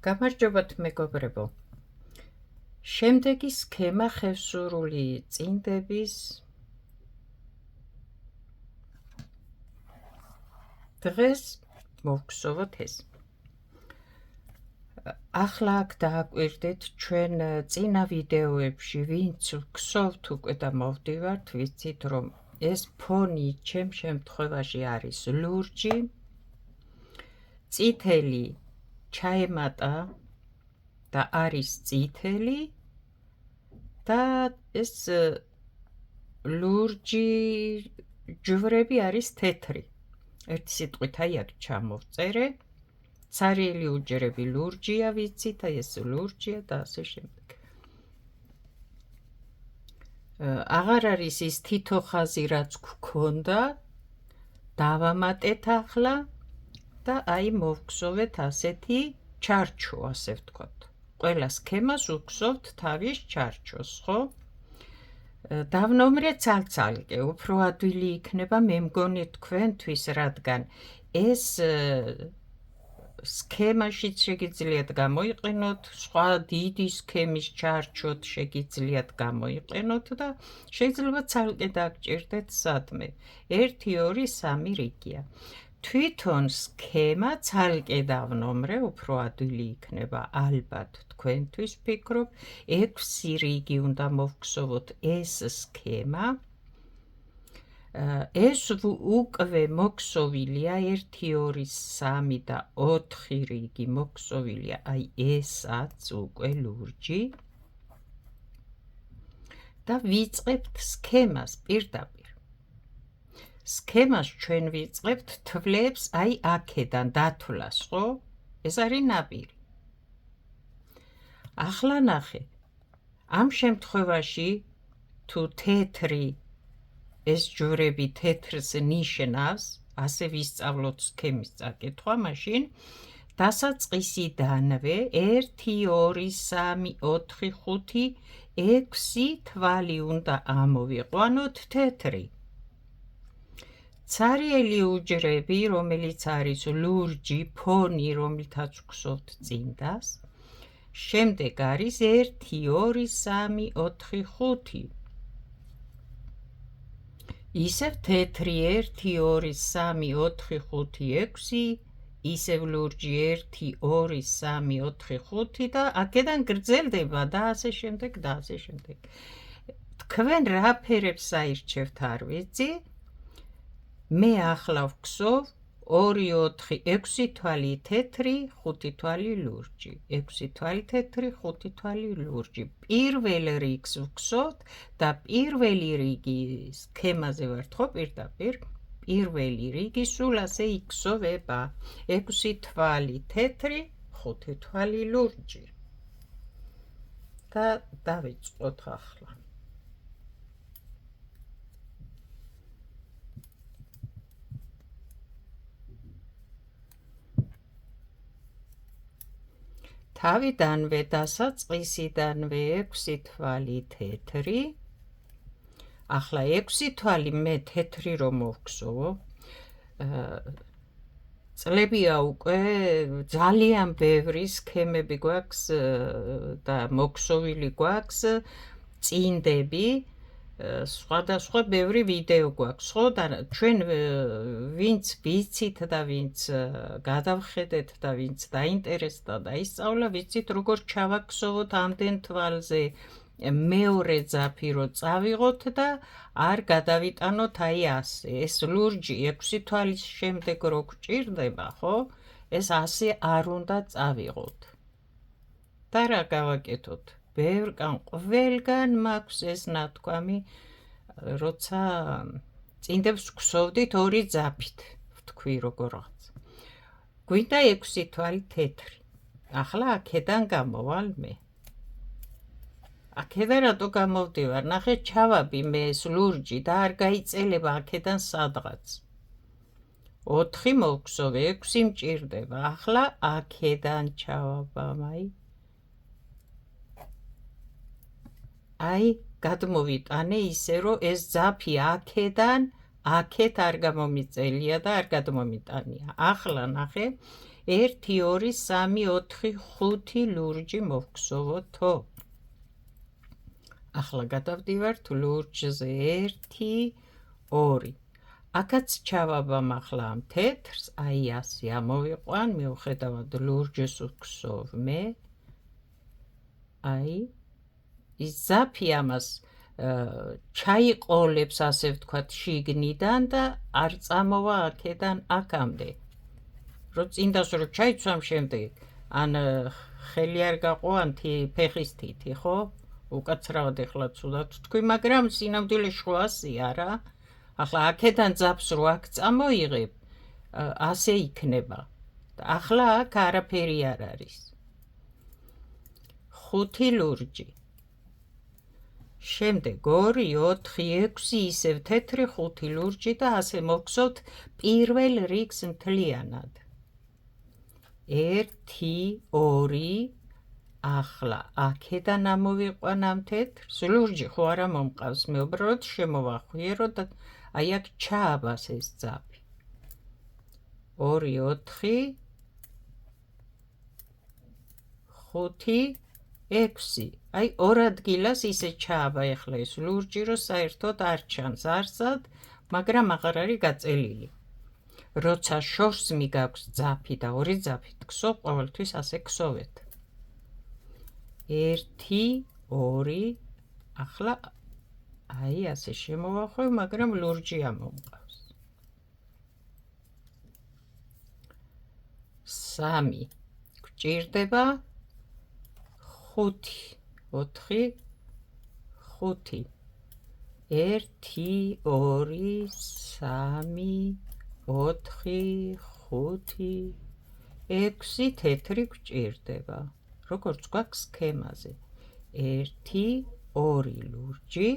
გამარჯობათ მეგობრებო. შემდეგი სქემა ხევსურული წინდების დღეს მოვგზავნოთ ეს. ახლა აქ დააკვირდეთ ჩვენ წინა ვიდეოებში, ვინც გსოვთ უკვე და მოვდივართ, ვიცით რომ ეს ფონი ჩემ შემთხვევაში არის ლურჯი, წითელი ჩაემატა და არის წითელი და ეს ლურჯი ჯვრები არის თეთრი. ერთი სიტყვით აი აქ ჩამოვწერე. ცარიელი უჯრები ლურჯია, ვიცით, აი ეს ლურჯია და ასე შემდეგ. აღარ არის ის თითო ხაზი, რაც გქონდა, დავამატეთ ახლა და აი მოვგზავნეთ ასეთი ჩარჩო, ასე ვთქვათ. ყველა სქემას უგზავთ თავის ჩარჩოს, ხო? დავნომრე ცალ-ცალკე, უფრო ადვილი იქნება, მე მგონი თქვენთვის, რადგან ეს სქემაშიც შეგიძლიათ გამოიყენოთ, სხვა დიდი სქემის ჩარჩოთ შეგიძლიათ გამოიყენოთ და შეიძლება ცალკე დაგჭირდეთ სადმე. 1, 2, 3 რიგია. თვითონ სქემა ცალკე დავნომრე, უფრო ადვილი იქნება ალბათ თქვენთვის ვფიქრობ. 6 რიგი უნდა მოვგზავნოთ ეს სქემა. ეს უკვე მოგსოვილია 1, 2, 3 და 4 რიგი მოგსოვილია, აი ესაც უკვე ლურჯი და ვიწყებთ სქემას პირდაპირ. სქემას ჩვენ ვიწყებთ თვლებს აი აქედან დათვლას, ხო? ეს არის ნაპირი. ახლა ნახე, ამ შემთხვევაში თუ თეთრი ეს ჯვრები თეთრს ნიშნავს, ასე ვისწავლოთ სქემის წაკითხვა, მაშინ დასაწყისიდანვე 1, 2, 3, 4, 5, 6 თვალი უნდა ამოვიყვანოთ თეთრი. ცარიელი უჯრები, რომელიც არის ლურჯი ფონი, რომელთაც ვგზავთ წინდას, შემდეგ არის 1, 2, 3, 4, 5. ისევ თეთრი 1, 2, 3, 4, 5, 6, ისევ ლურჯი 1, 2, 3, 4, 5 და აქედან გრძელდება და ასე შემდეგ და ასე შემდეგ. თქვენ რა ფერებს აირჩევთ არ ვიცი. მე ახლა ვგზავ 2, 4, 6 თვალი თეთრი, 5 თვალი ლურჯი. 6 თვალი თეთრი, 5 თვალი ლურჯი. პირველ რიგს ვგზავთ და პირველი რიგი სქემაზე ვართ ხო პირდაპირ. პირველი რიგი სულ ასე იგზავება. 6 თვალი თეთრი, 5 თვალი ლურჯი. და დავიწყოთ ახლა. თავიდანვე დასაწყისიდანვე 6 თვალი თეთრი. ახლა 6 თვალი მე თეთრი რომ მოვგზავო. წლებია უკვე ძალიან ბევრი სქემები გვაქვს და მოგსოვილი გვაქვს წინდები. სხვადასხვა ბევრი ვიდეო გვაქვს, ხო? და ჩვენ ვინც ვიცით და ვინც გადავხედეთ და ვინც დაინტერესდა და ისწავლა, ვიცით როგორ ჩავაგზავნოთ ამდენ თვალზე მეორე ძაფი რო წავიღოთ და არ გადავიტანოთ აი ასე. ეს ლურჯი 6 თვალის შემდეგ რო გჭირდება, ხო? ეს ასე არ უნდა წავიღოთ. და რა გავაკეთოთ? ბევრგან ყველგან მაქვს ეს ნათქვამი, როცა წინდებს გსოვდით 2 ძაფით, ვთქვი როგორღაც. გვინდა 6 თვალი თეთრი. ახლა აქედან გამოვალ მე. აქედან რატო გამოვდივარ? ნახე, ჩავაბი მე ეს ლურჯი და არ გაიწელება აქედან სადღაც. 4 მოვგზავე, 6 მჭირდება. ახლა აქედან ჩავაბა, აი, გადმოვიტანე ისე, რომ ეს ძაფი აქედან აქეთ არ გამომიწელია და არ გადმომიტანია. ახლა ნახე, 1 2 3 4 5 ლურჯი მოვგსოვოთო. ახლა გადავდივართ ლურჯზე 1 2. აქაც ჩავაბამ ახლა ამ თეთრს, აი ასე ამოვიყვან, მიუხედავად ლურჯს ვგსოვ მე. აი ის ზაფი ამას ჩაიყოლებს, ასე ვთქვათ, შიგნიდან და არ წამოვა აქედან აქამდე. რო წინდას რო ჩაიცვამ შემდეგ, ან ხელი არ გაყო, ან ფეხის თითი, ხო? უკაცრავად ეხლა ცუდად თქვი, მაგრამ სინამდვილეში ხო ასეა რა. ახლა აქედან ძაფს რო აქ წამოიღებ, ასე იქნება. ახლა აქ არაფერი არ არის. 5 ლურჯი. შემდეგ 2 4 6 ისევ თეთრი 5 ლურჯი და ასე მოგხსოვთ პირველ რიგს მთლიანად. 1 2 ახლა აქედან ამოვიყვან ამ თეთრს, ლურჯი ხო არა მომყავს, მე უბრალოდ შემოვახვიერო და აი აქ ჩააბას ეს ძაფი. 2 4 5 6. აი ორ ადგილას ისე ჩააბა ეხლა ეს ლურჯი, რომ საერთოდ არ ჩანს არსად, მაგრამ აღარ არის გაწელილი. როცა შორს მიგაქვს ძაფი და ორი ძაფით გსოვ, ყოველთვის ასე გსოვეთ. 1 2 ახლა აი ასე შემოვახვევ, მაგრამ ლურჯი ამომყავს. 3 გჭირდება 5 4 5 1 2 3 4 5 6 თეთრი გჭირდება. როგორც გვაქვს სქემაზე. 1 2 ლურჯი.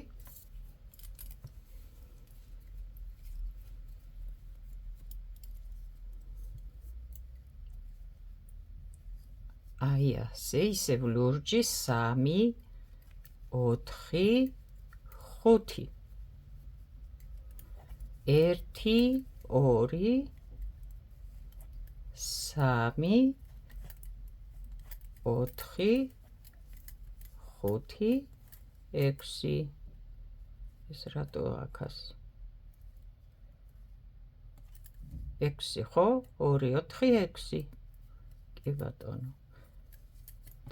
აი ასე, ისევ ლურჯი 3 4 5 1 2 3 4 5 6 ეს რატო აქას 6 ხო? 2 4 6 კი ბატონო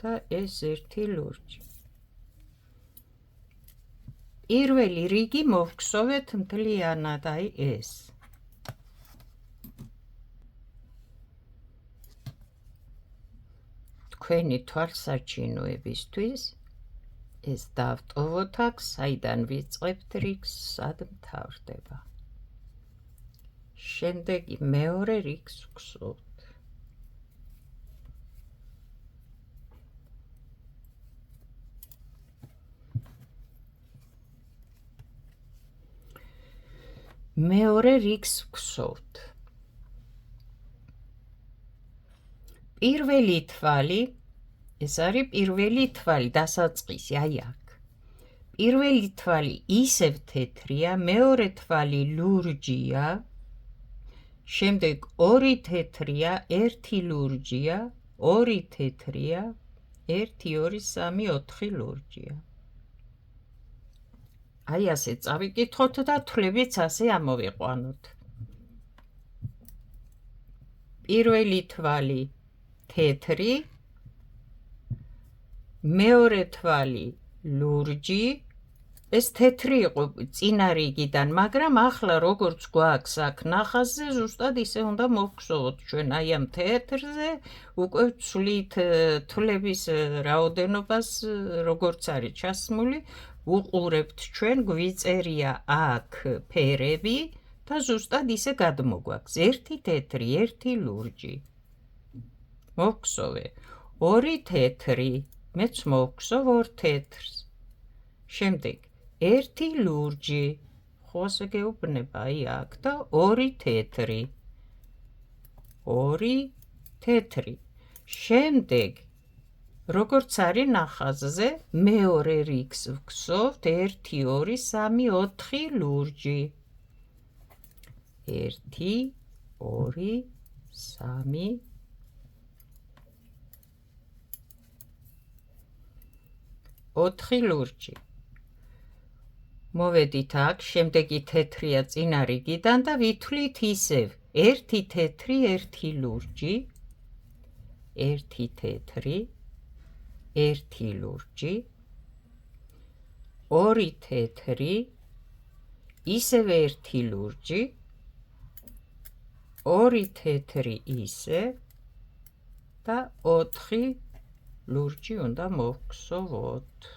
და ეს ერთი ლურჯი. პირველი რიგი მოვგსოვეთ მთლიანად, აი ეს. თქვენი თვალსაჩინოებისთვის ეს დავტოვოთ აქ, საიდან ვიწყებთ რიგს, სად მთავრდება. შემდეგი მეორე რიგს ვგსოვთ. მეორე რიგს ვგსოვთ. პირველი თვალი, ეს არის პირველი თვალი დასაწყისი, აი აქ. პირველი თვალი ისევ თეთრია, მეორე თვალი ლურჯია, შემდეგ 2 თეთრია, 1 ლურჯია, 2 თეთრია, 1 2 3 4 ლურჯია. აი ასე წავიკითხოთ და თვლებიც ასე ამოვიყვანოთ. პირველი თვალი თეთრი, მეორე თვალი ლურჯი, ეს თეთრი იყო წინა რიგიდან, მაგრამ ახლა როგორც გვაქვს აქ ნახაზზე, ზუსტად ისე უნდა მოვგსოვოთ ჩვენ აი ამ თეთრზე, უკვე ვცვლით თვლების რაოდენობას, როგორც არის ჩასმული, უყურებთ ჩვენ, გვიწერია აქ ფერები და ზუსტად ისე გადმოგვაქვს. 1 თეთრი, 1 ლურჯი. მოვგსოვე. 2 თეთრი, მეც მოვგსოვ 2 თეთრს. შემდეგ 1 ლურჯი. ხო ასე გეუბნება აი აქ და 2 თეთრი. 2 თეთრი. შემდეგ როგორც არის ნახაზზე, მეორე რიგს ვგსოვთ 1 2 3 4 ლურჯი. 1 2 3 4 ლურჯი. მოვედით აქ, შემდეგი თეთრია წინა რიგიდან და ვითვლით ისევ 1 თეთრი, 1 ლურჯი, 1 თეთრი, 1 ლურჯი, 2 თეთრი, ისევ 1 ლურჯი, 2 თეთრი ისევ და 4 ლურჯი უნდა მოვგსოვოთ.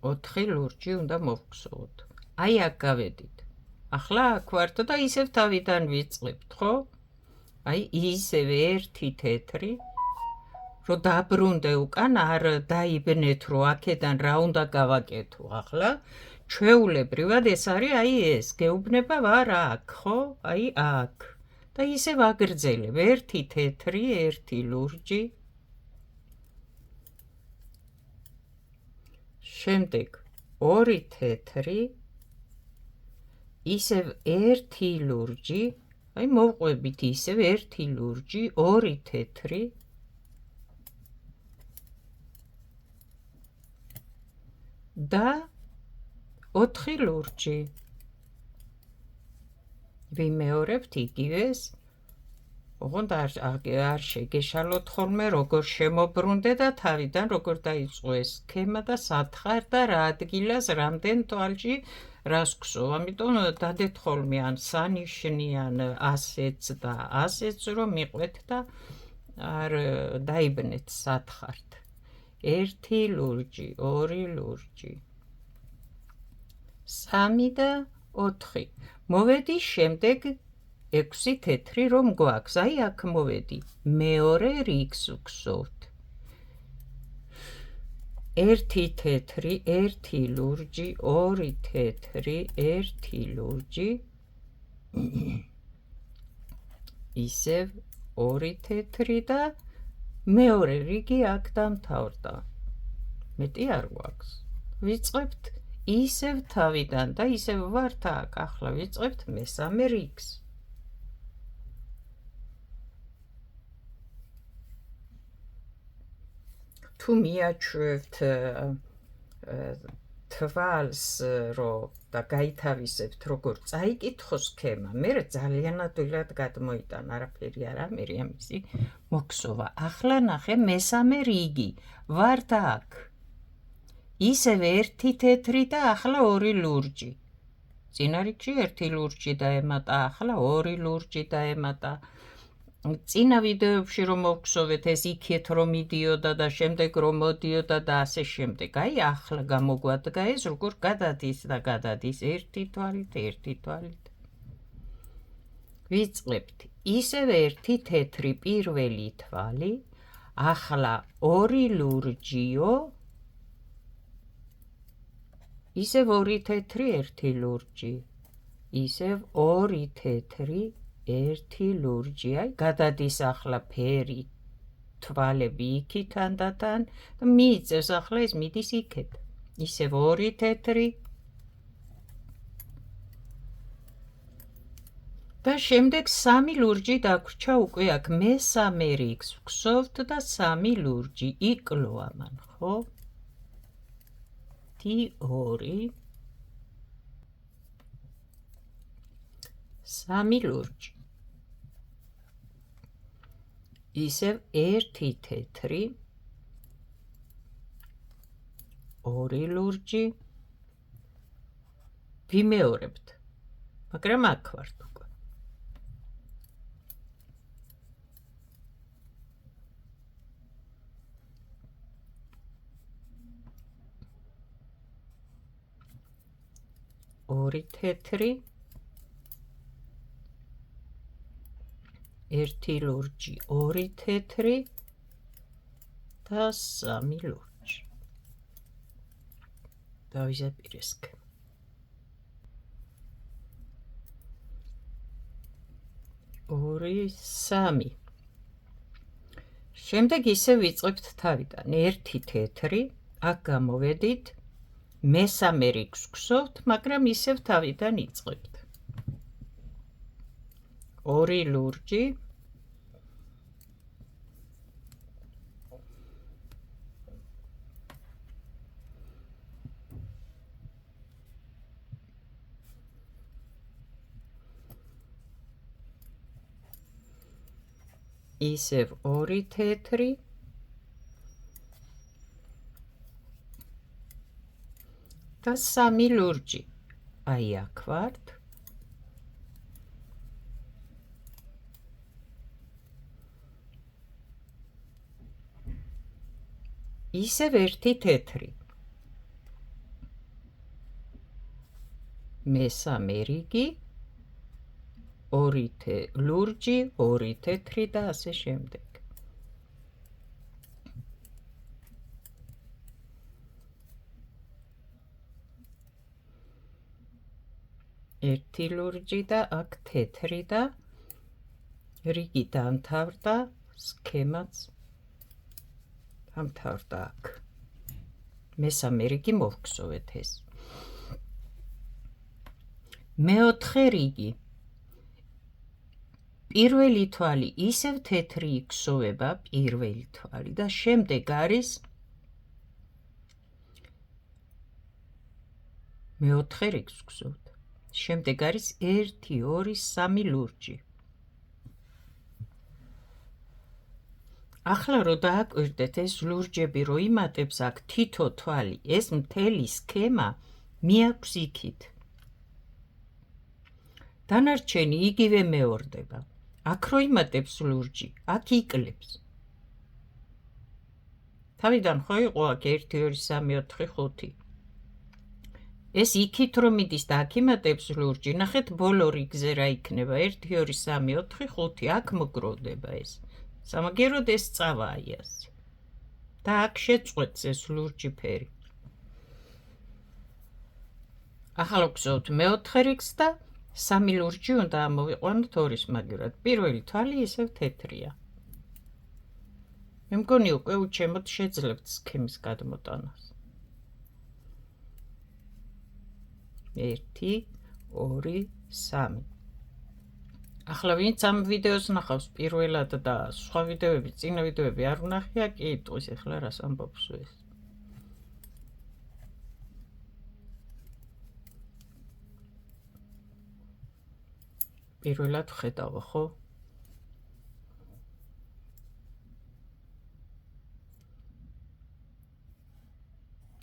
ოთხი ლურჯი უნდა მოვგსოვოთ. აი აქ გავედით. ახლა აქ ვართ და ისევ თავიდან ვიწყებთ, ხო? აი ისევ 1 თეთრი, რომ დაბრუნდე უკან, არ დაიბნეთ, რომ აქედან რა უნდა გავაკეთო. ახლა ჩვეულებრივად ეს არის აი ეს, გეუბნება ვარ აქ, ხო? აი აქ. და ისევ აგრძელებ 1 თეთრი, 1 ლურჯი. შემდეგ 2 თეთრი, ისევ 1 ლურჯი, აი მოვყვებით ისევ 1 ლურჯი, 2 თეთრი და 4 ლურჯი. ვიმეორებთ იგივეს. ოღონდ არ შეგეშალოთ ხოლმე როგორ შემობრუნდე და თავიდან როგორ დაიწყო ეს სქემა და სათხარ და რა ადგილას რამდენ თვალში რას გსოვ. ამიტომ დადეთ ხოლმე ან სანიშნიან ასეც და ასეც რომ მიყვეთ და არ დაიბნეთ სათხართ. 1 ლურჯი, 2 ლურჯი, 3 და 4. მოვედი შემდეგ 6 თეთრი რომ გვაქვს. აი აქ მოვედი. მეორე რიგს ვგსოვთ. 1 თეთრი, 1 ლურჯი, 2 თეთრი, 1 ლურჯი. ისევ 2 თეთრი და მეორე რიგი აქ დამთავრდა. მეტი არ გვაქვს. ვიწყებთ ისევ თავიდან და ისევ ვართ აქ. ახლა ვიწყებთ მესამე რიგს. თუ მიაჩვევთ თვალს და გაითავისებთ როგორ წაიკითხო სქემა, მე ძალიან ადვილად გადმოიტან, არაფერი არ ამერია მისი მოგსოვა. ახლა ნახე მესამე რიგი, ვართ აქ. ისევ 1 თეთრი და ახლა 2 ლურჯი. წინა რიგში 1 ლურჯი დაემატა, ახლა 2 ლურჯი დაემატა. წინა ვიდეოებში რომ მოვგსოვეთ ეს იქეთ რომ მიდიოდა და შემდეგ რომ მოდიოდა და ასე შემდეგ. აი ახლა გამოგვადგა ეს როგორ გადადის და გადადის 1 თვალით, 1 თვალით. ვიწყებთ ისევ 1 თეთრი პირველი თვალი, ახლა 2 ლურჯიო, ისევ 2 თეთრი, 1 ლურჯი, ისევ 2 თეთრი, 1 ლურჯი. აი გადადის ახლა ფერი თვალები იქით ანდათან და მიიწევს ახლა ეს მიდის იქეთ. ისევ 2 თეთრი და შემდეგ 3 ლურჯი დაგვრჩა უკვე აქ. მესამე რიგს ვგსოვთ და 3 ლურჯი იკლო ამან, ხო? 2 3 ლურჯი. ისევ 1 თეთრი, 2 ლურჯი. ვიმეორებთ, მაგრამ აქ ვართ უკვე. ორი თეთრი, 1 ლურჯი, 2 თეთრი და 3 ლურჯი. დავიზაპირე სქემა. 2 3. შემდეგ ისე ვიწყებთ თავიდან. 1 თეთრი, აქ გამოვედით. მესამე რიგს გვსოვთ, მაგრამ ისევ თავიდან იწყებთ. 2 ლურჯი, ისევ 2 თეთრი, და 3 ლურჯი. აი აქ ვართ. ისევ 1 თეთრი. მესამე რიგი, 2 ლურჯი, 2 თეთრი და ასე შემდეგ. ერთი ლურჯი და აქ თეთრი და რიგი დამთავრდა, სქემაც დამთავრდა აქ. მესამე რიგი მოვგზავნეთ ეს. მეოთხე რიგი. პირველი თვალი ისევ თეთრი იქსოვება, პირველი თვალი და შემდეგ არის მეოთხე რიგს ვგზავნთ. შემდეგ არის 1, 2, 3 ლურჯი. ახლა რო დააკვირდეთ ეს ლურჯები რო იმატებს აქ თითო თვალი, ეს მთელი სქემა მიაქვს იქით. დანარჩენი იგივე მეორდება. აქ რო იმატებს ლურჯი, აქ იკლებს. თავიდან ხო იყო აქ 1, 2, 3, 4, 5. ეს იქით რომ მიდის და აქ იმატებს ლურჯი, ნახეთ ბოლო რიგზე რა იქნება 1, 2, 3, 4, 5, აქ მოგროვდება ეს. სამაგეროდ ეს წავაა ასე. და აქ შეწყვეტს ეს ლურჯი ფერი. ახლა ვგზავნთ მეოთხე რიგს და 3 ლურჯი უნდა ამოვიყვანოთ ორის მაგივრად. პირველი თვალი ისევ თეთრია. მე მგონი უკვე უჩემოდ შეძლებთ სქემის გადმოტანას. 1, 2, 3. ახლა ვინც ამ ვიდეოს ნახავს პირველად და სხვა ვიდეოები, წინა ვიდეოები არ ვნახია, კი იტყვის ახლა რას ამბობს ეს. პირველად ხედავ, ხო?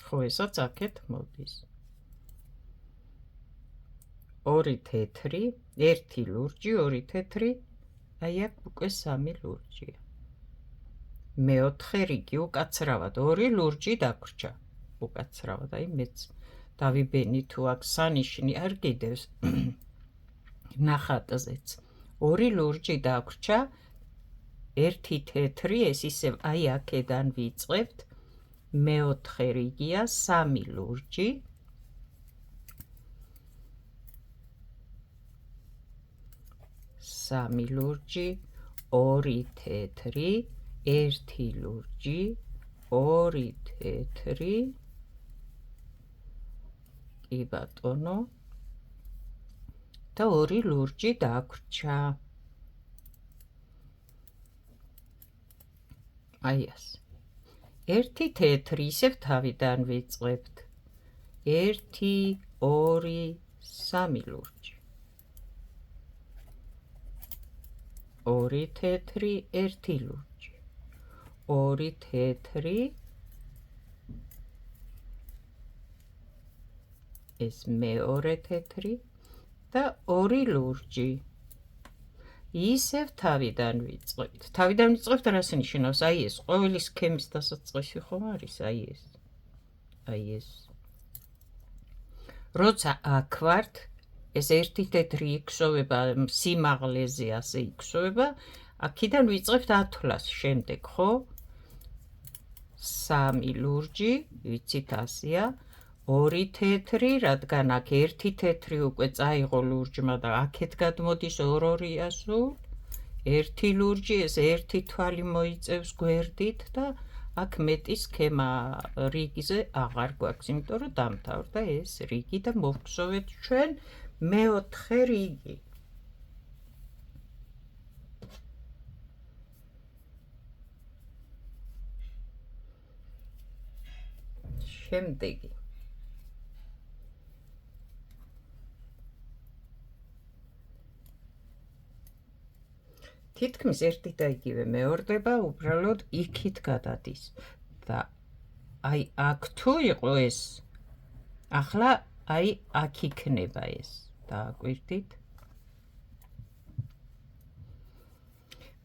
ხო, ესაც აქეთ მოდის. 2 თეთრი, 1 ლურჯი, 2 თეთრი, აი აქ უკვე 3 ლურჯია. მეოთხე რიგი უკაცრავად 2 ლურჯი დაგვრჩა. უკაცრავად, აი მეც დავიბენი თუ აქ სანიშნი არ გიდევს ნახატზეც. 2 ლურჯი დაგვრჩა, 1 თეთრი, ეს ისევ აი აქედან ვიწყებთ. მეოთხე რიგია 3 ლურჯი. 3 ლურჯი, 2 თეთრი, 1 ლურჯი, 2 თეთრი. კი ბატონო. და 2 ლურჯი დაგვრჩა. აი ასე. 1 თეთრი ისევ თავიდან ვიწყებთ. 1, 2, 3 ლურჯი. 2 თეთრი, 1 ლურჯი. 2 თეთრი. ეს მეორე თეთრი და 2 ლურჯი. ისევ თავიდან ვიწყებთ. თავიდან ვიწყებთ რას ნიშნავს? აი ეს ყოველი სქემის დასაწყისი ხომ არის? აი ეს. აი ეს. როცა აქ ვართ, ეს 1 თეთრი იქსოვება სიმაღლეზე ასე იქსოვება, აქედან ვიწყებთ ათვლას შემდეგ, ხო? 3 ლურჯი, ვიცით ასეა. 2 თეთრი, რადგან აქ 1 თეთრი უკვე წაიღო ლურჯმა და აქეთ გადმოდის 2 ასეულ. 1 ლურჯი, ეს 1 თვალი მოიწევს გვერდით და აქ მეტი სქემა რიგზე აღარ გვაქვს, იმიტომ რომ დამთავრდა ეს რიგი და მოვგზავნეთ ჩვენ მეოთხე რიგი. შემდეგი. თითქმის ერთი და იგივე მეორდება, უბრალოდ იქით გადადის და აი აქ თუ იყო ეს, ახლა აი აქ იქნება ეს. დააკვირდით.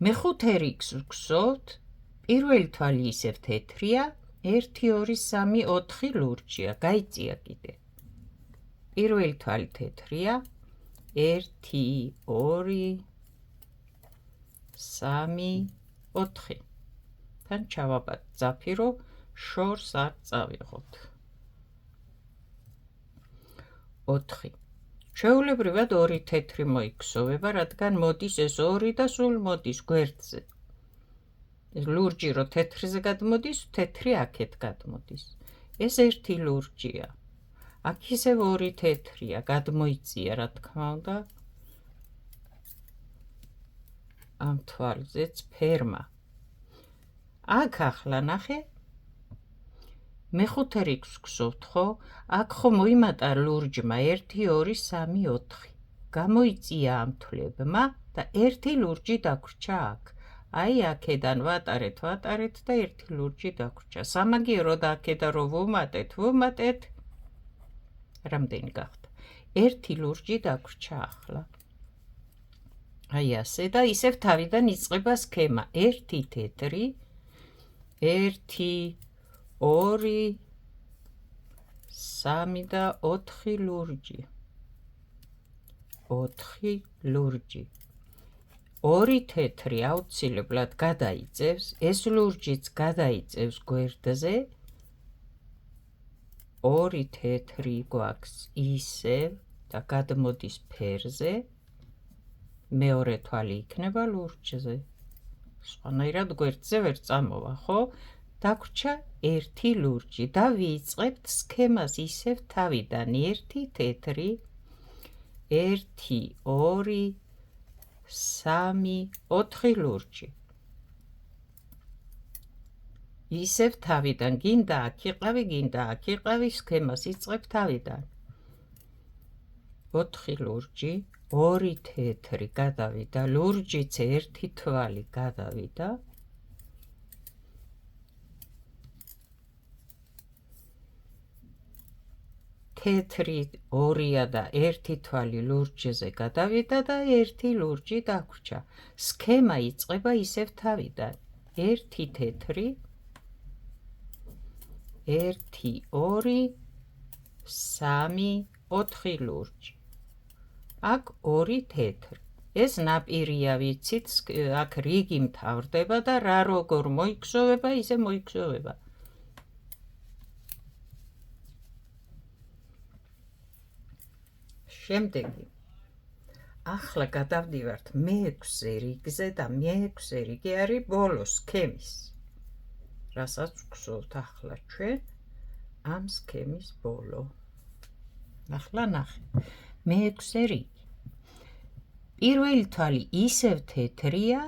მეხუთე რიგს ვგზავთ, პირველი თვალი ისევ თეთრია, 1 2 3 4 ლურჯია, გაიწია კიდე. პირველი თვალი თეთრია, 1 2 3 4. თან ჩავაბად ძაფი, რომ შორს არ წავიღოთ. 4. ჩვეულებრივად 2 თეთრი მოიგზავება, რადგან მოდის ეს 2 და სულ მოდის გვერდზე. ლურჯი რო თეთრზე გადმოდის, თეთრი აქეთ გადმოდის. ეს 1 ლურჯია. აქ ისევ 2 თეთრია, გადმოიწია, რა თქმა უნდა. ამ თვალზეც ფერმა. აქ ახლა ნახე. მეხუთე რიგს ვგზავთ, ხო? აქ ხო მოიმატა ლურჯმა 1 2 3 4. გამოიწია ამ თვლებმა და 1 ლურჯი დაგვრჩა აქ. აი აქედან ვატარეთ და 1 ლურჯი დაგვრჩა. სამაგიერო და აქედან რო ვუმატეთ. რამდენი გახდა? 1 ლურჯი დაგვრჩა ახლა. აი ასე და ისევ თავიდან იწყება სქემა. 1 თეთრი, 1 2 3 და 4 ლურჯი. 4 ლურჯი. 2 თეთრი აუცილებლად გადაიწევს, ეს ლურჯიც გადაიწევს გვერდზე. 2 თეთრი გვაქვს ისევ და გადმოდის ფერზე. მეორე თვალი იქნება ლურჯზე. სხვანაირად გვერდზე ვერ წამოვა, ხო? დაგვრჩა 1 ლურჯი და ვიწყებთ სქემას ისევ თავიდან. 1 თეთრი, 1 2 3 4 ლურჯი. ისევ თავიდან, გინდა აქ იყავი, სქემას იწყებ თავიდან. 4 ლურჯი, 2 თეთრი გადავიდა, ლურჯიც 1 თვალი გადავიდა. თეთრი 2-ია და 1 თვალი ლურჯზე გადავიდა და 1 ლურჯი დაგვრჩა. სქემა იწყება ისევ თავიდან. 1 თეთრი, 1 2 3 4 ლურჯი. აქ 2 თეთრი. ეს ნაპირია, ვიცით, აქ რიგი მთავრდება და რა როგორ მოიგზავება, ისე მოიგზავება. შემდეგი. ახლა გადავდივართ მე-6 რიგზე და მე-6 რიგი არის ბოლო სქემის. რასაც ვგზავთ ახლა ჩვენ ამ სქემის ბოლო. ახლა ნახე. მე-6 რიგი. პირველი თვალი ისევ თეთრია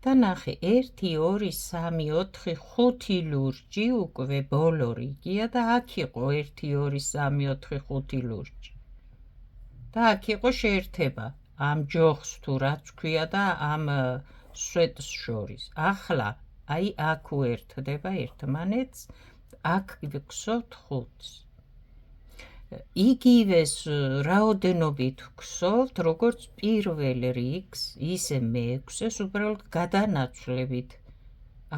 და ნახე 1 2 3 4 5 ლურჯი უკვე ბოლო რიგია და აქ იყო 1 2 3 4 5 ლურჯი. და აქ იყო შეერთება ამ ჯოხს თუ რაც ქვია და ამ სვეტს შორის. ახლა აი აქ უერთდება ერთმანეთს, აქ ვგზავთ 5-ს. იგივეს რაოდენობით ვგზავთ, როგორც პირველ რიგს, ისე მე-6-ს, უბრალოდ გადანაცვლებით.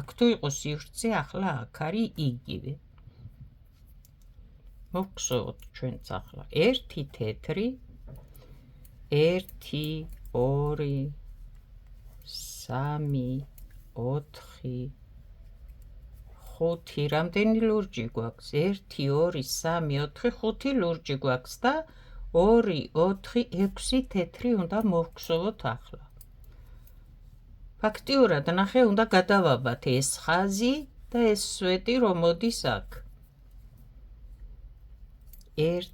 აქ თუ იყო სივრცე, ახლა აქ არის იგივე. მოვგზავნოთ ჩვენც ახლა 1 თეთრი, 1 2 3 4 5 რამდენი ლურჯი გვაქვს? 1 2 3 4 5 ლურჯი გვაქვს და 2 4 6 თეთრი უნდა მოვგზავნოთ ახლა. ფაქტიურად ნახე, უნდა გადავაბათ ეს ხაზი და ეს სვეტი რომ მოდის აქ. 1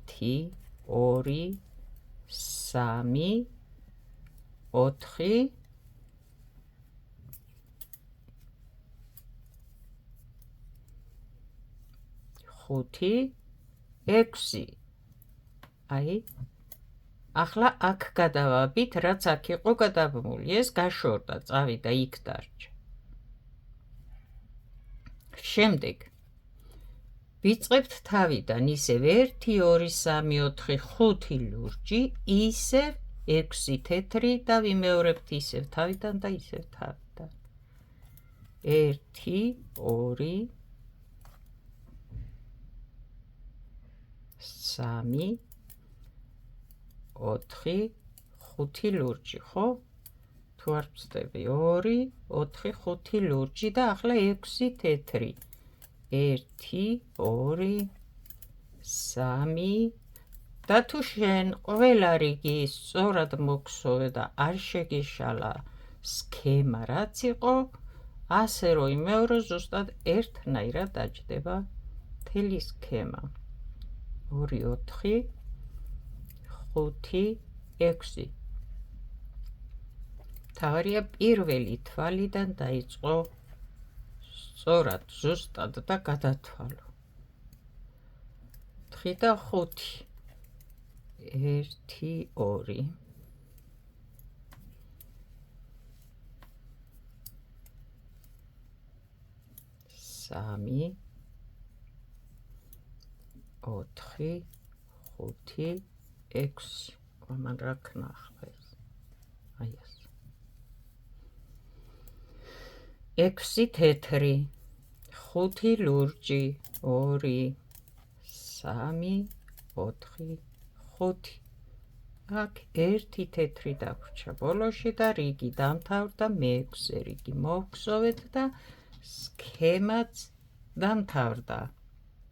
2 3 4 5 6. აი ახლა აქ გადავაბით, რაც აქ იყო გადაბმული, ეს გაშორდა, წავიდა იქ დარჩა. შემდეგ ვიწყებთ თავიდან ისევ 1 2 3 4 5 ლურჯი, ისევ 6 თეთრი და ვიმეორებთ ისევ თავიდან და ისევ თავიდან. 1 2 3 4 5 ლურჯი, ხო? თუ არ ვწდები 2 4 5 ლურჯი და ახლა 6 თეთრი. 1 2 3 და თუ შენ ყველა რიგი სწორად მოგსოვე და არ შეგეშალა სქემა რაც იყო, ასე რომ იმეორო ზუსტად ერთნაირად დაჯდება მთელი სქემა. 2 4 5 6. თავარია პირველი თვალიდან დაიწყო სწორად, ზუსტად და გადათვალო. 4 და 5. 1 2 3 4 5 6. ამან რა ქნახა ეს? აი ეს. 6 თეთრი, 5 ლურჯი, 2 3 4 5. აქ 1 თეთრი დაგვრჩა ბოლოში და რიგი დამთავრდა, მე-6 რიგი მოვგზოვეთ და სქემაც დამთავრდა.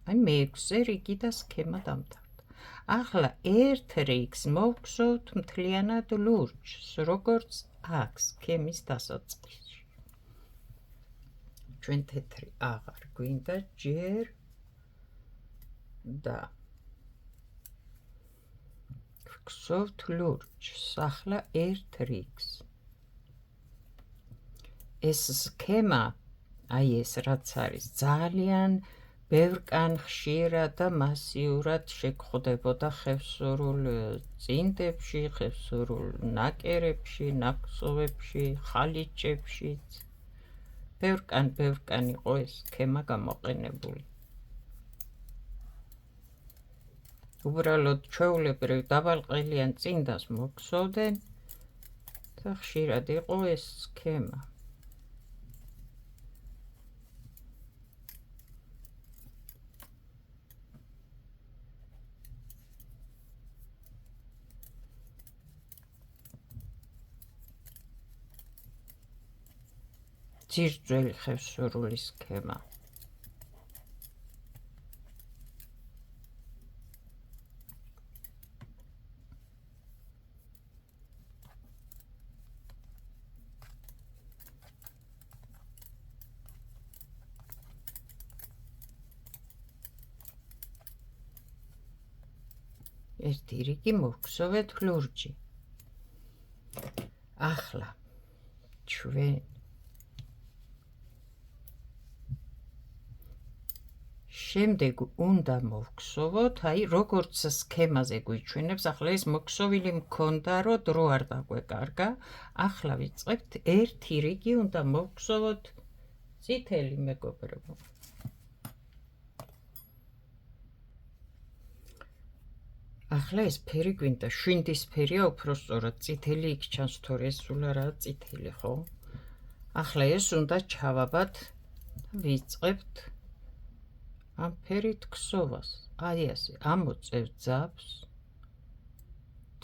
აი მე-6 რიგი და სქემა დამთავრდა. ახლა ერთ რიგს მოვგზავნოთ მთლიანად ლურჯს, როგორც აქ სქემის დასაწყისში. ჩვენ თეთრი აღარ გვინდა ჯერ და ვგზავნოთ ლურჯს, ახლა ერთ რიგს. ეს სქემა, აი ეს რაც არის, ძალიან ბევრკან ხშირად და მასიურად შეგხვდებოდა ხევსურულ წინდებში, ხევსურულ ნაკერებში, ნაკსოვებში, ხალიჭებშიც. ბევრკან იყო ეს სქემა გამოყენებული. უბრალოდ ჩვეულებრივ დაბალყელიან წინდას მოგსოვდნენ და ხშირად იყო ეს სქემა. ძირძველი ხევსურული სქემა. ერთი რიგი მოვგზოვეთ ლურჯი. ახლა ჩვენ შემდეგ უნდა მოვგზოვოთ, აი როგორც სქემაზე გვიჩვენებს, ახლა ეს მოგსოვილი მქონდა, რომ დრო არ დაგვეკარგა. ახლა ვიწყებთ ერთი რიგი უნდა მოვგზოვოთ წითელი მეგობრებო. ახლა ეს ფერი გვინდა, შვინდისფერია, უფრო სწორად წითელი იქ ჩანს, თორე ეს სულ არაა წითელი, ხო? ახლა ეს უნდა ჩავაბათ და ვიწყებთ ამ ფერით ქსოვას. აი ასე, ამოწევ ძაბს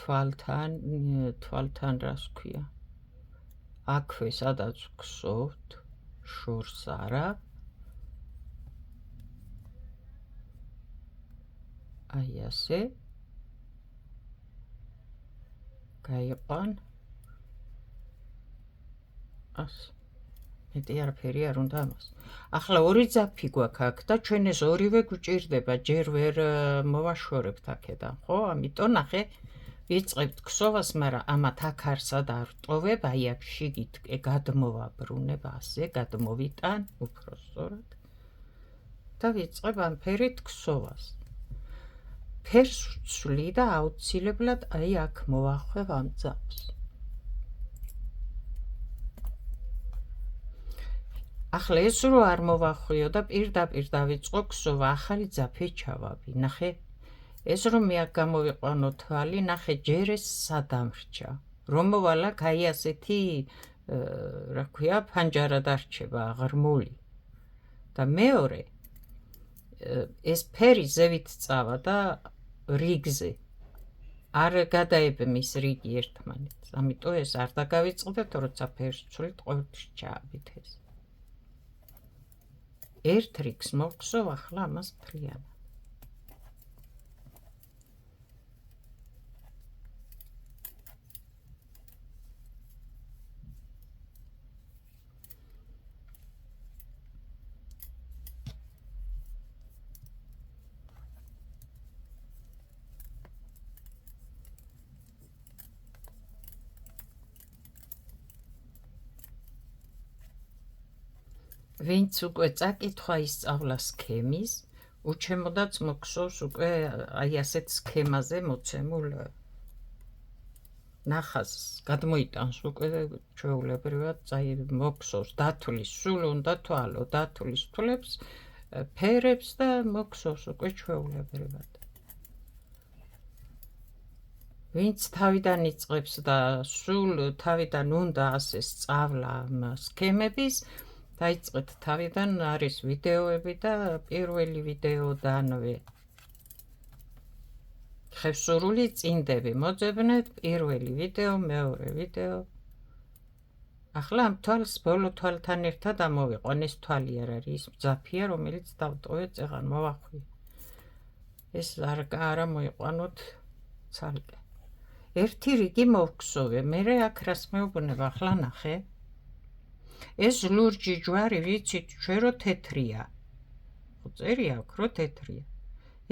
თვალთან რას ქვია. აქვე სადაც ქსოვთ, შორს არა. აი ასე. გაიყვან. ასე. მეტი არაფერი არ უნდა ამას. ახლა ორი ძაფი გვაქვს აქ და ჩვენ ეს ორივე გვჭირდება, ჯერ ვერ მოვაშორებთ აქედან, ხო? ამიტომ ნახე ვიწყებთ ქსოვას, მაგრამ ამათ აქ არსად არ ტოვებ, აი აქ შიგით გადმოვაბრუნებ ასე, გადმოვიტან, უფრო სწორად. და ვიწყებ ამ ფერით ქსოვას. ფერს ვცვლი და აუცილებლად აი აქ მოვახვევ ამ ძაფს. ახლა ეს რო არ მოვახვიო და პირდაპირ დავიწყო ქსოვა, ახალი ძაფი ჩავაბი. ნახე, ეს რომ მე აქ გამოვიყვანო თვალი, ნახე ჯერ ეს სადამრჩა. რომ მოვალაკ აი ასეთი, რა ქვია, ფანჯარა დარჩება აღრმული. და მეორე ეს ფერი ზევით წავა და რიგზე არ გადაებმის რიგი ერთმანეთს. ამიტომ ეს არ დაგავიწყდეთ, როცა ფერს ვცვლით, ყოველთვის ჩააბით ეს. ერთ რიგს მოვხსოვ, ახლა ამას ფრიანად. ვინც უკვე წაკითხვა ისწავლა სქემის, უჩემოდაც მოგხსოვს უკვე აი ასეთ სქემაზე მოცემულ ნახაზს, გადმოიტანს უკვე ჩვეულებრივად, აი მოგხსოვს დათვლის, სულ უნდა თვალო, დათვლის თვლებს, ფერებს და მოგხსოვს უკვე ჩვეულებრივად. ვინც თავიდან იწყებს და სულ თავიდან უნდა ასე სწავლა სქემების, დაიწყეთ თავიდან, არის ვიდეოები და პირველი ვიდეოდანვე ხევსურული წინდები მოძებნეთ, პირველი ვიდეო, მეორე ვიდეო. ახლა ამ თვალს ბოლო თვალთან ერთად ამოვიყვან, ეს თვალი არ არის, ის ძაფია, რომელიც დავტოვეთ, წეღარ მოვახვიე. ეს არა მოიყვანოთ ცალკე. ერთი რიგი მოვხსოვე, მერე აქ რას მეუბნება, ახლა ნახე. ეს ლურჯი ჯვარი, ვიცით, ჩვენ რო თეთრია. ხო წერია აქ, რო თეთრია.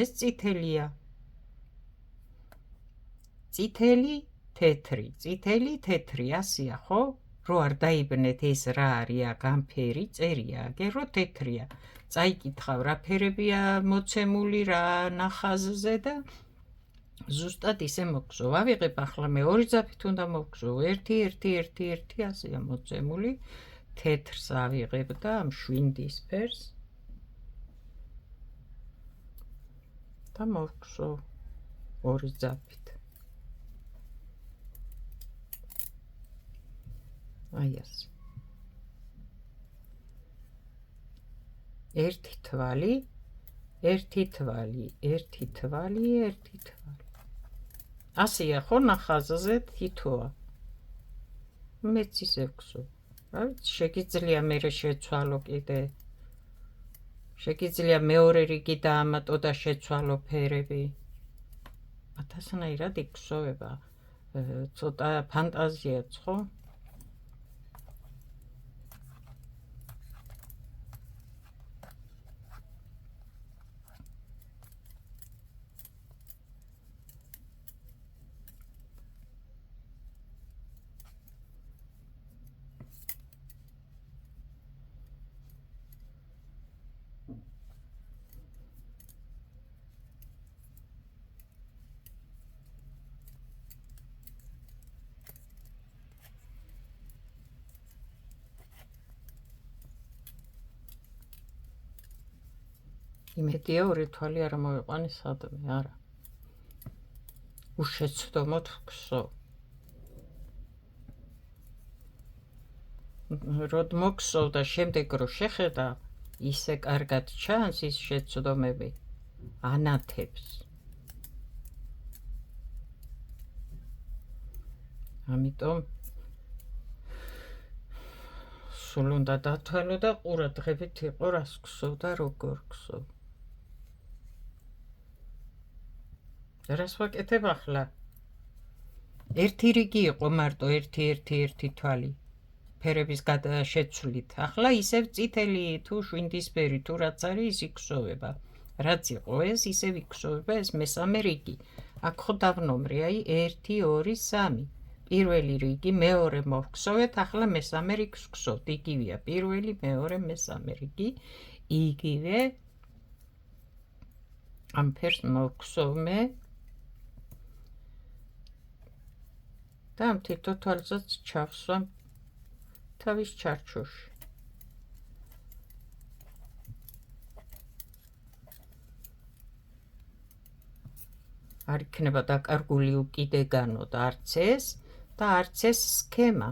ეს წითელია. წითელი, თეთრი, წითელი, თეთრი, ასია, ხო? რო არ დაიბნეთ ეს რა არის აქ ამ ფერი, წერია აგერ, რო თეთრია. წაიკითხავ, რა ფერებია მოცემული, რა ნახაზზე და ზუსტად ისე მოგხსოვ. ავიღებ ახლა მე ორი ძაფით უნდა მოგხსოვ, ერთი, ასეა მოცემული. თეთრს ავიღებ და ამ შვინდის ფერს და მოვხსოვ ორი ძაფით. აი ასე. ერთი თვალი, ერთი თვალი, ერთი თვალი, ერთი თვალი. ასეა ხო ნახაზზე თითოა. მეც ისე ვხსოვ. შეგიძლია მერე შეცვალო კიდე. შეგიძლია მეორე რიგი დაამატო და შეცვალო ფერები. ათასნაირად იქსოვება. ცოტა ფანტაზიაც, ხო? იმედია ორი თვალი არ მოვიყვანე სადმე, არა. უშეცდომოდ ვხსოვ. როდ მოგხსოვ და შემდეგ რო შეხედა, ისე კარგად ჩანს ის შეცდომები, ანათებს. ამიტომ სულ უნდა დათვალო და ყურადღებით იყო, რას ვხსოვ და როგორ ვხსოვ. რას ვაკეთებ ახლა? ერთი რიგი იყო მარტო ერთი თვალი. ფერების შეცვლით. ახლა ისევ წითელი თუ შვინდისფერი თუ რაც არის ის იქსოვება. რაც იყო ეს ისევ იქსოვება ეს მესამე რიგი. აქ ხო დავნომრე, აი 1 2 3. პირველი რიგი, მეორე მოვხსოვეთ, ახლა მესამე რიგს ვხსოვთ. იგივეა პირველი, მეორე, მესამე რიგი. იგივე ამ ფერს მოვხსოვმე და ამ თითო თვალსაც ჩავსვამ თავის ჩარჩოში. არ იქნება დაკარგული უკიდეგანო და არც ეს და არც ეს სქემა.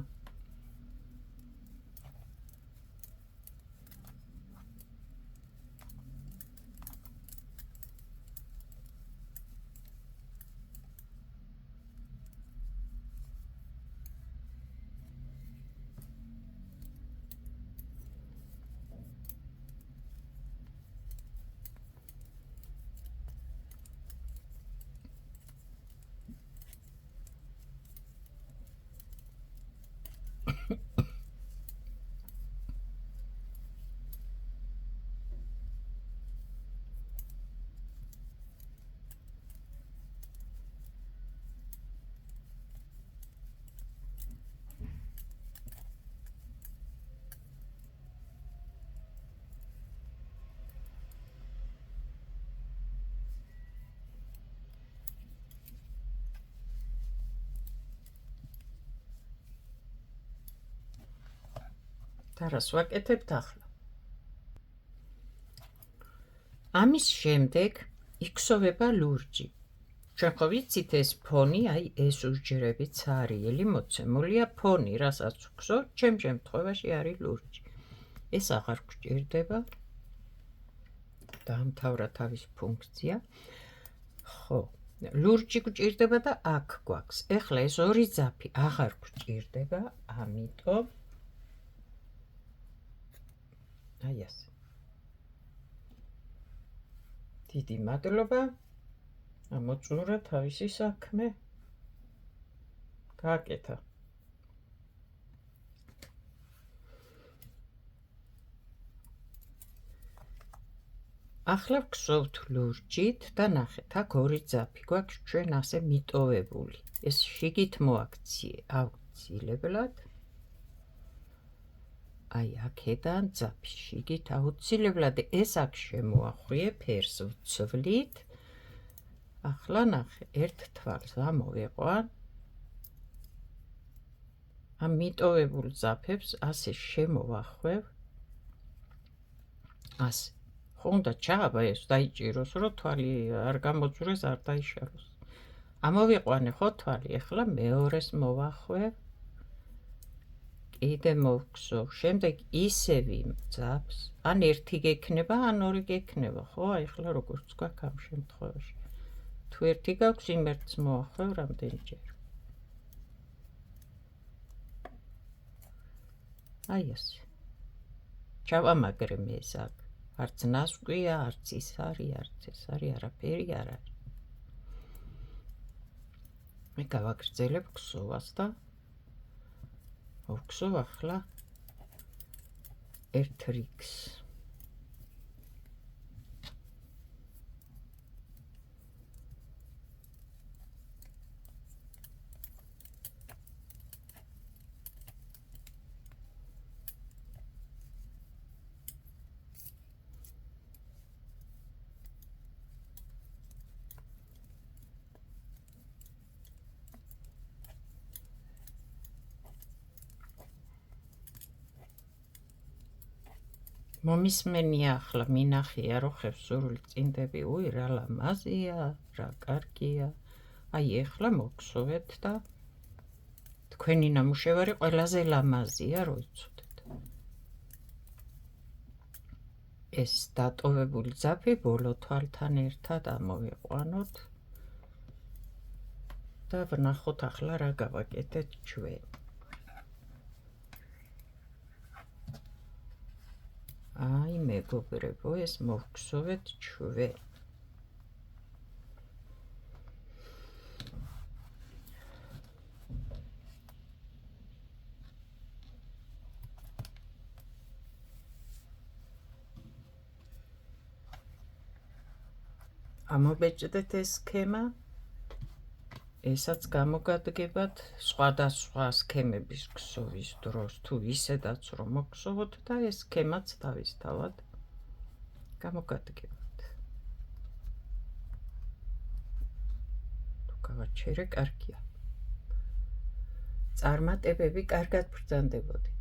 და რას ვაკეთებთ ახლა? ამის შემდეგ იქსოვება ლურჯი. ჩვენ ხო ვიცით ეს ფონი, აი ეს უსჯრები ცარიელი მოცემულია ფონი, რასაც ვხსოვთ, ჩემ შემთხვევაში არის ლურჯი. ეს აღარ გვჭირდება. დაამთავრა თავის ფუნქცია. ხო, ლურჯი გვჭირდება და აქ გვაქვს. ეხლა ეს ორი ძაფი აღარ გვჭირდება, ამიტომ აი ასე. დიდი მადლობა. ამოწურა თავისი საქმე. გააკეთა. ახლა ვხსოვთ ლურჯით და ნახეთ, აქ ორი ძაფი გვაქვს ჩვენ ასე მიტოვებული. ეს შიგით აუცილებლად. აი აქედან ძაფი შიგით აუცილებლად ეს აქ შემოახვიე ფერს ვცვლით. ახლა ნახე, ერთ თვალს ამოვიყვან. ამ მიტოვებულ ძაფებს ასე შემოვახვევ. ასე. ხო უნდა ჩააბა ეს დაიჭიროს, რომ თვალი არ გამოძვრეს, არ დაიშალოს. ამოვიყვანე ხო თვალი, ახლა მეორეს მოვახვევ. კიდე მოვხსოვ, შემდეგ ისევ იმ ძაფს, ან ერთი გექნება, ან ორი გექნება, ხო? აი ახლა როგორც გვაქვს ამ შემთხვევაში. თუ ერთი გაქვს, იმ ერთს მოვახვევ რამდენჯერ. აი ასე. ჩავამაგრე მე ეს აქ. არც ნასკვია, არც ის არის, არც ეს არის, არაფერი არ არის. მე გავაგრძელებ ქსოვას და ვხსოვ ახლა ერთ რიგს. მომისმენია ახლა მინახია რომ ხევსურული წინდები უი რა ლამაზია, რა კარგია. აი ახლა მოგხსოვეთ და თქვენი ნამუშევარი ყველაზე ლამაზია რო იცოდეთ. ეს დატოვებული ძაფი ბოლო თვალთან ერთად ამოვიყვანოთ და ვნახოთ ახლა რა გავაკეთეთ ჩვენ. აი მეგობრებო, ეს მოვხსოვეთ ჩვენ. ამობეჭდეთ ეს სქემა, ესაც გამოგადგებათ სხვადასხვა სქემების ქსოვის დროს, თუ ისედაც რომ მოგხსოვოთ და ეს სქემაც თავისთავად გამოგადგებათ. თუ გავაჩერე, კარგია. წარმატებები, კარგად ბრძანდებოდეთ.